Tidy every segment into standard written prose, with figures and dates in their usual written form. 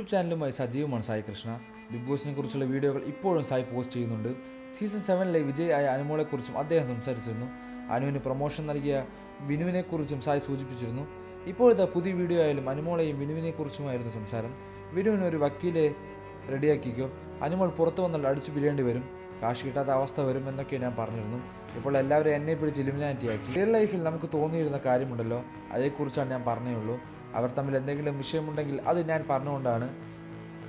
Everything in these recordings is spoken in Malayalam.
യൂട്യൂബ് ചാനലുമായി സജീവമാണ് സായി കൃഷ്ണ. ബിഗ് ബോസിനെ കുറിച്ചുള്ള വീഡിയോകൾ ഇപ്പോഴും സായി പോസ്റ്റ് ചെയ്യുന്നുണ്ട്. സീസൺ 7 വിജയ് ആയ അനുമോളെക്കുറിച്ചും അദ്ദേഹം സംസാരിച്ചിരുന്നു. അനുവിന് പ്രൊമോഷൻ നൽകിയ വിനുവിനെക്കുറിച്ചും സായി സൂചിപ്പിച്ചിരുന്നു. ഇപ്പോഴത്തെ പുതിയ വീഡിയോ ആയാലും അനുമോളെയും വിനുവിനെക്കുറിച്ചുമായിരുന്നു സംസാരം. വിനുവിന് ഒരു വക്കീലെ റെഡിയാക്കിക്കോ, അനുമോൾ പുറത്തു വന്നാൽ അടിച്ചു പിരിയേണ്ടി വരും, കാശ് കിട്ടാത്ത അവസ്ഥ വരും എന്നൊക്കെ ഞാൻ പറഞ്ഞിരുന്നു. ഇപ്പോൾ എല്ലാവരും എന്നെ പിടിച്ച് ഇലിമിനാറ്റിയാക്കി. റിയൽ ലൈഫിൽ നമുക്ക് തോന്നിയിരുന്ന കാര്യമുണ്ടല്ലോ, അതേക്കുറിച്ചാണ് ഞാൻ പറഞ്ഞുള്ളൂ. അവർ തമ്മിൽ എന്തെങ്കിലും വിഷയമുണ്ടെങ്കിൽ അത് ഞാൻ പറഞ്ഞുകൊണ്ടാണ്,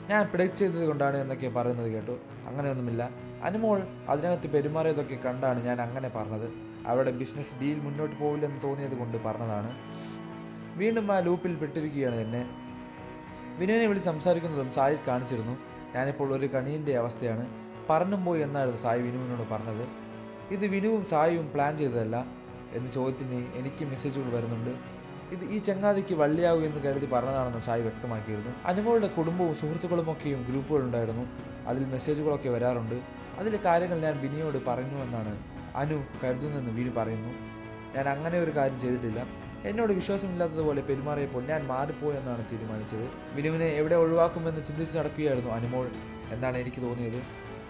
ഞാൻ പ്രെഡിക്റ്റ് ചെയ്തത് കൊണ്ടാണ് എന്നൊക്കെ പറയുന്നത് കേട്ടു. അങ്ങനെയൊന്നുമില്ല. അനുമോൾ അതിനകത്ത് പെരുമാറിയതൊക്കെ കണ്ടാണ് ഞാൻ അങ്ങനെ പറഞ്ഞത്. അവരുടെ ബിസിനസ് ഡീൽ മുന്നോട്ട് പോവില്ലെന്ന് തോന്നിയത് കൊണ്ട് പറഞ്ഞതാണ്. വീണ്ടും ആ ലൂപ്പിൽ പെട്ടിരിക്കുകയാണ് എന്നെ. വിനുവിനെ വിളിച്ച് സംസാരിക്കുന്നതും സായി കാണിച്ചിരുന്നു. ഞാനിപ്പോൾ ഒരു കണീൻ്റെ അവസ്ഥയാണ്, പറന്നും പോയി എന്നായിരുന്നു സായി വിനുവിനോട് പറഞ്ഞത്. ഇത് വിനുവും സായിയും പ്ലാൻ ചെയ്തതല്ല എന്ന് ചോദ്യത്തിന് എനിക്ക് മെസ്സേജുകൾ വരുന്നുണ്ട്. ഇത് ഈ ചങ്ങാതിക്ക് വള്ളിയാകും എന്ന് കരുതി പറഞ്ഞതാണെന്ന് സായി വ്യക്തമാക്കിയിരുന്നു. അനുമോളുടെ കുടുംബവും സുഹൃത്തുക്കളുമൊക്കെയും ഗ്രൂപ്പുകളുണ്ടായിരുന്നു. അതിൽ മെസ്സേജുകളൊക്കെ വരാറുണ്ട്. അതിലെ കാര്യങ്ങൾ ഞാൻ ബിനിയോട് പറഞ്ഞുവെന്നാണ് അനു കരുതുന്നതെന്ന് വിനു പറയുന്നു. ഞാൻ അങ്ങനെ ഒരു കാര്യം ചെയ്തിട്ടില്ല. എന്നോട് വിശ്വാസമില്ലാത്തതുപോലെ പെരുമാറിയപ്പോൾ ഞാൻ മാറിപ്പോയെന്നാണ് തീരുമാനിച്ചത്. വിനുവിനെ എവിടെ ഒഴിവാക്കുമെന്ന് ചിന്തിച്ച് നടക്കുകയായിരുന്നു അനുമോൾ എന്നാണ് എനിക്ക് തോന്നിയത്.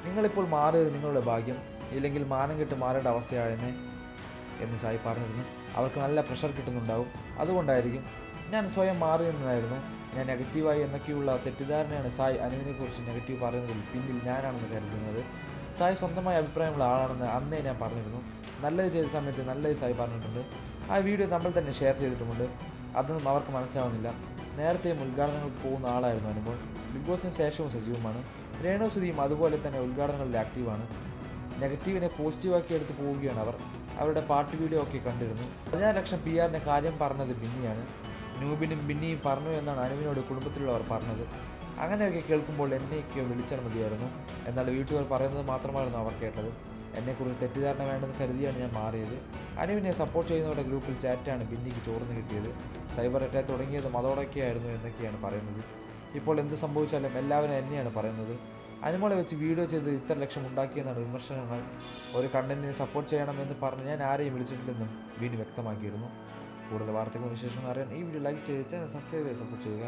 നിങ്ങളിപ്പോൾ മാറിയത് നിങ്ങളുടെ ഭാഗ്യം, ഇല്ലെങ്കിൽ മാനം കെട്ട് മാറേണ്ട അവസ്ഥയാണെന്നെ എന്ന് സായി പറഞ്ഞിരുന്നു. അവർക്ക് നല്ല പ്രഷർ കിട്ടുന്നുണ്ടാവും, അതുകൊണ്ടായിരിക്കും. ഞാൻ സ്വയം മാറിയെന്നായിരുന്നു. ഞാൻ നെഗറ്റീവായി എന്നൊക്കെയുള്ള തെറ്റിദ്ധാരണയാണ് സായി അനുവിനെക്കുറിച്ച് നെഗറ്റീവ് പറയുന്നതിൽ പിന്നിൽ ഞാനാണെന്ന് കരുതുന്നത്. സായി സ്വന്തമായ അഭിപ്രായമുള്ള ആളാണെന്ന് അന്നേ ഞാൻ പറഞ്ഞിരുന്നു. നല്ലത് ചെയ്ത സമയത്ത് നല്ലത് സായി പറഞ്ഞിട്ടുണ്ട്. ആ വീഡിയോ നമ്മൾ തന്നെ ഷെയർ ചെയ്തിട്ടുമുണ്ട്. അതൊന്നും അവർക്ക് മനസ്സിലാവുന്നില്ല. നേരത്തെയും ഉദ്ഘാടനങ്ങൾക്ക് പോകുന്ന ആളായിരുന്നു അനുമോൾ. ബിഗ് ബോസിന് ശേഷവും സജീവമാണ്. രേണു സുധിയും അതുപോലെ തന്നെ ഉദ്ഘാടനങ്ങളിൽ ആക്റ്റീവാണ്. നെഗറ്റീവിനെ പോസിറ്റീവാക്കി എടുത്ത് പോവുകയാണ് അവർ. അവരുടെ പാർട്ടി വീഡിയോ ഒക്കെ കണ്ടിരുന്നു. 14 ലക്ഷം PR കാര്യം പറഞ്ഞത് ബിന്നിയാണ്. നൂബിനും ബിന്നിയും പറഞ്ഞു എന്നാണ് അനുവിനോട് കുടുംബത്തിലുള്ളവർ പറഞ്ഞത്. അങ്ങനെയൊക്കെ കേൾക്കുമ്പോൾ എന്നെയൊക്കെ വിളിച്ചാൽ മതിയായിരുന്നു. എന്നാൽ വീട്ടുകാർ പറയുന്നത് മാത്രമായിരുന്നു അവർ കേട്ടത്. എന്നെക്കുറിച്ച് തെറ്റിദ്ധാരണ വേണ്ടെന്ന് കരുതിയാണ് ഞാൻ മാറിയത്. അനുവിനെ സപ്പോർട്ട് ചെയ്യുന്നവരുടെ ഗ്രൂപ്പിൽ ചാറ്റാണ് ബിന്നിക്ക് ചോർന്ന് കിട്ടിയത്. സൈബർ അറ്റാക്ക് തുടങ്ങിയതും അതോടൊക്കെയായിരുന്നു എന്നൊക്കെയാണ് പറയുന്നത്. ഇപ്പോൾ എന്ത് സംഭവിച്ചാലും എല്ലാവരും എന്നെയാണ് പറയുന്നത്. അനുമോളെ വെച്ച് വീഡിയോ ചെയ്ത് ഇത്ര ലക്ഷം ഉണ്ടാക്കിയെന്നാണ് വിമർശനങ്ങൾ. ഒരു കണ്ടന്റിനെ സപ്പോർട്ട് ചെയ്യണമെന്ന് പറഞ്ഞ് ഞാൻ ആരെയും വിളിച്ചിട്ടില്ലെന്നും വീണ്ടും വ്യക്തമാക്കിയിരുന്നു. കൂടുതൽ വാർത്തകളും വിശേഷങ്ങളും അറിയാൻ ഈ വീഡിയോ ലൈക്ക് ചെയ്ത് ചാനൽ സബ്സ്ക്രൈബ് ചെയ്ത് സപ്പോർട്ട് ചെയ്യുക.